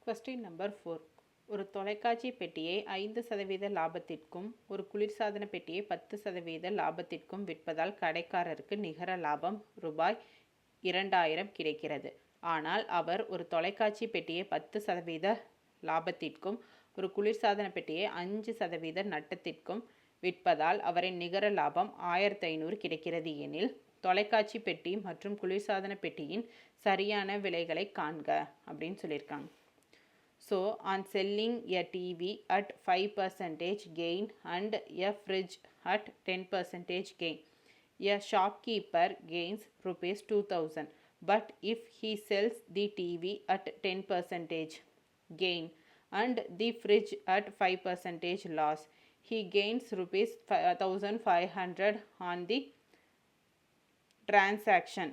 Question number 4. ஒரு தொலைக்காட்சி பெட்டியை 5% லாபத்திற்கும் ஒரு குளிர்சாதன பெட்டியை 10% லாபத்திற்கும் விற்பதால் கடைக்காரருக்கு நிகர லாபம் ரூபாய் 2000 கிடைக்கிறது. ஆனால் அவர் ஒரு தொலைக்காட்சி பெட்டியை 10% லாபத்திற்கும் ஒரு குளிர்சாதன பெட்டியை 5% நட்டத்திற்கும் விற்பதால் அவரின் நிகர லாபம் 1500 கிடைக்கிறது எனில் தொலைக்காட்சி பெட்டி மற்றும் குளிர்சாதன பெட்டியின் சரியான விலைகளை காண்க அப்படின்னு சொல்லியிருக்காங்க. So, on selling a TV at 5% gain and a fridge at 10% gain, a shopkeeper gains rupees 2000. But if he sells the TV at 10% gain and the fridge at 5% loss, he gains rupees 1500 on the transaction.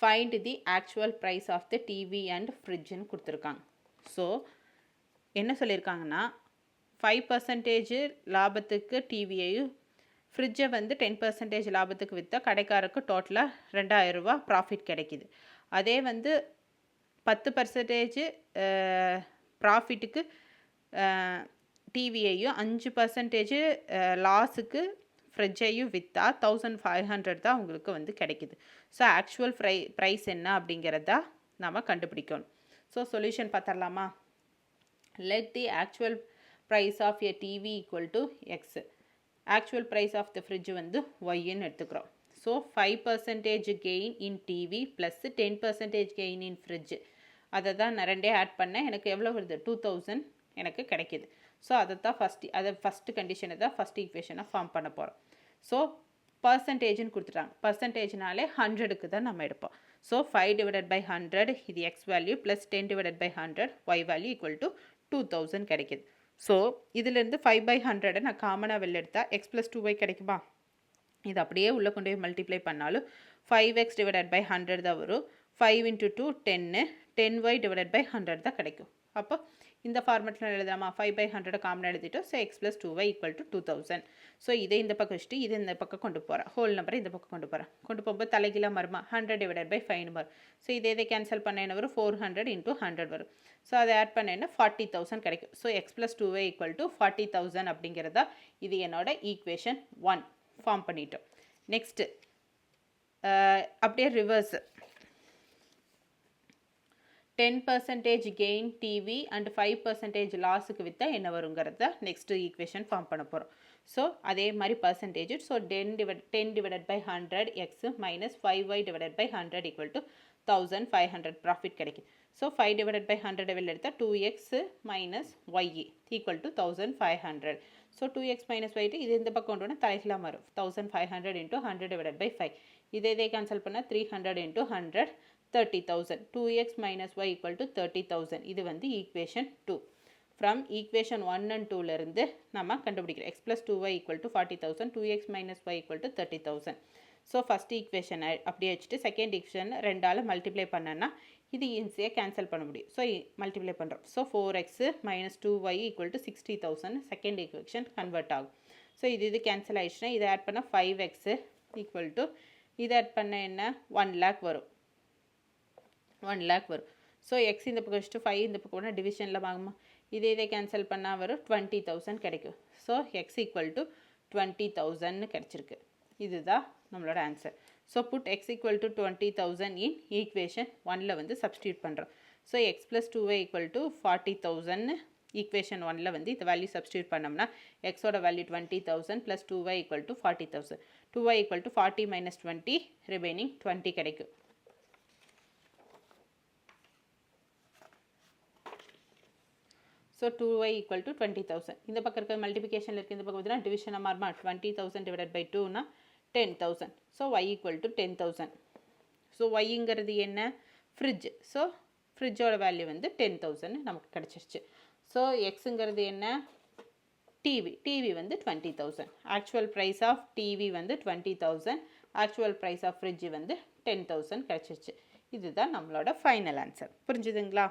Find the actual price of the TV and fridge ன்னு கொடுத்துருக்காங்க. So என்ன சொல்லியிருக்காங்கன்னா 5% லாபத்துக்கு டிவியையும் ஃப்ரிட்ஜை வந்து 10% லாபத்துக்கு விற்றா கடைக்காரருக்கு டோட்டலாக 2000 ரூபா ப்ராஃபிட் கிடைக்கிது. அதே வந்து 10% ப்ராஃபிட்டுக்கு டிவியையும் 5% லாஸுக்கு ஃப்ரிட்ஜையும் விற்றா 1500 தான் உங்களுக்கு வந்து கிடைக்கிது. ஸோ ஆக்சுவல் ப்ரைஸ் என்ன அப்படிங்கிறதா நம்ம கண்டுபிடிக்கணும். ஸோ சொல்யூஷன் பார்த்துடலாமா? Let the actual price of a TV equal to X, actual price of the fridge வந்து ஒய்ன்னு எடுத்துக்கிறோம். So 5% gain in TV plus 10% gain in fridge, அதை தான் நான் ரெண்டே ஆட் பண்ணேன். எனக்கு எவ்வளோ வருது? 2000 எனக்கு கிடைக்கிது. ஸோ அதை தான் ஃபஸ்ட்டு கண்டிஷனை தான் ஃபஸ்ட் ஈக்குவேஷனை ஃபார்ம் பண்ண போகிறோம். ஸோ பர்சன்டேஜ்னு கொடுத்துட்டாங்க. பர்சன்டேஜ்னாலே 100க்கு தான் நம்ம எடுப்போம். ஸோ 5/100 இது X value plus 10/100 Y value equal to 2000 கிடைக்கிது. ஸோ இதுலேருந்து 5/100 நான் காமனாக வெளில எடுத்தால் எக்ஸ் ப்ளஸ் 2y கிடைக்குமா? இது அப்படியே உள்ளே கொண்டு போய் மல்டிப்ளை பண்ணாலும் 5x/100 தான் வரும். 5 × 2 10, 10y/100 தான் கிடைக்கும். அப்போ இந்த ஃபார்மெட்டில் எழுதாமா? 5/100 காமன் எழுதிட்டோம். So X plus 2y equal to 2000. So இதை இந்த பக்கம் வச்சுட்டு இது இந்த பக்கம் கொண்டு போகிறேன். ஹோல் நம்பரை இந்த பக்கம் கொண்டு போகும்போது தலைகீழாக வருமா? 100/5 வரும். ஸோ இதை கேன்சல் பண்ண என்ன வரும்? 400 × 100 வரும். ஸோ அதை ஆட் பண்ண என்ன? 40,000 கிடைக்கும். So X plus 2y equal to 40,000 அப்படிங்கிறதா இது என்னோட ஈக்குவேஷன் 1 ஃபார்ம் பண்ணிட்டோம். நெக்ஸ்ட்டு அப்படியே ரிவர்ஸ் 10% கெயின் டிவி அண்ட் 5% லாஸுக்கு விற்றா என்ன வருங்கிறத நெக்ஸ்ட்டு ஈக்குவேஷன் ஃபார்ம் பண்ண போகிறோம். ஸோ அதே மாதிரி percentage. So 10/100 X minus 5y/100 equal to 1500 profit கிடைக்கும். ஸோ 5/100 வெளில எடுத்தால் 2x minus Y equal to 1500. So 2x minus Y இது இந்த பக்கம் கொண்டு வந்தால் தலைகளாக வரும். 1500 × 100/5. இதை கேன்சல் பண்ணால் 300 × 100 30,000. 2x minus y equal to 30,000. இது வந்து ஈக்குவேஷன் 2. ஃப்ரம் ஈக்குவேஷன் 1 and 2லேருந்து நம்ம கண்டுபிடிக்கிறோம். x plus 2y equal to 40,000, 2x minus y equal to 30,000. So first ஈக்குவேஷனை அப்படியே வச்சுட்டு செகண்ட் ஈக்குவேஷன் 2ஆல் மல்டிப்ளை பண்ணனா இது ஈஸியாக கேன்சல் பண்ண முடியும். ஸோ மல்டிப்ளை பண்ணுறோம். So 4x minus 2y equal to 60,000 second equation convert ஆகும். ஸோ இது கேன்சல் ஆயிடுச்சுன்னா இதை ஆட் பண்ணால் 5x equal to இதை ஆட் பண்ண என்ன? 1 lakh வரும். 1 lakh வரும். ஸோ எக்ஸ் இந்த பக்கம் வச்சுட்டு 5 இந்த பக்கம் போனால் டிவிஷனில் வாங்குமா? இதை கேன்சல் பண்ணால் வரும் 20,000 கிடைக்கும். ஸோ எக்ஸ் ஈக்குவல் டு 20,000 கிடச்சிருக்கு. இதுதான் நம்மளோட answer. So put X equal to 20,000 in equation 1ல் வந்து சப்ஸ்டியூட் பண்ணுறோம். So X plus 2y equal to 40,000 equation 1ல் வந்து இந்த வேல்யூ சப்ஸ்டியூட் பண்ணோம்னா எக்ஸோட value 20,000 plus 2y equal to 40,000. 2y equal to 40 minus 20 remaining 20 கிடைக்கும். So 2y equal to 20,000. இந்த பக்கம் இருக்கிற மல்டிபிகேஷனில் இருக்குது. இந்த பக்கம் பார்த்தீங்கன்னா டிவிஷனாக மாறுமா? 20,000/2 10,000. So y equal to 10,000. So yங்கிறது என்ன? ஃப்ரிட்ஜ். ஸோ ஃப்ரிட்ஜோட வேல்யூ வந்து 10,000 நமக்கு கிடச்சிருச்சு. ஸோ எக்ஸுங்கிறது என்ன? டிவி வந்து 20,000. ஆக்சுவல் ப்ரைஸ் ஆஃப் டிவி வந்து 20,000. ஆக்சுவல் ப்ரைஸ் ஆஃப் ஃப்ரிட்ஜ் வந்து 10,000 கிடச்சிருச்சு. இதுதான் நம்மளோட ஃபைனல் ஆன்சர். புரிஞ்சுதுங்களா?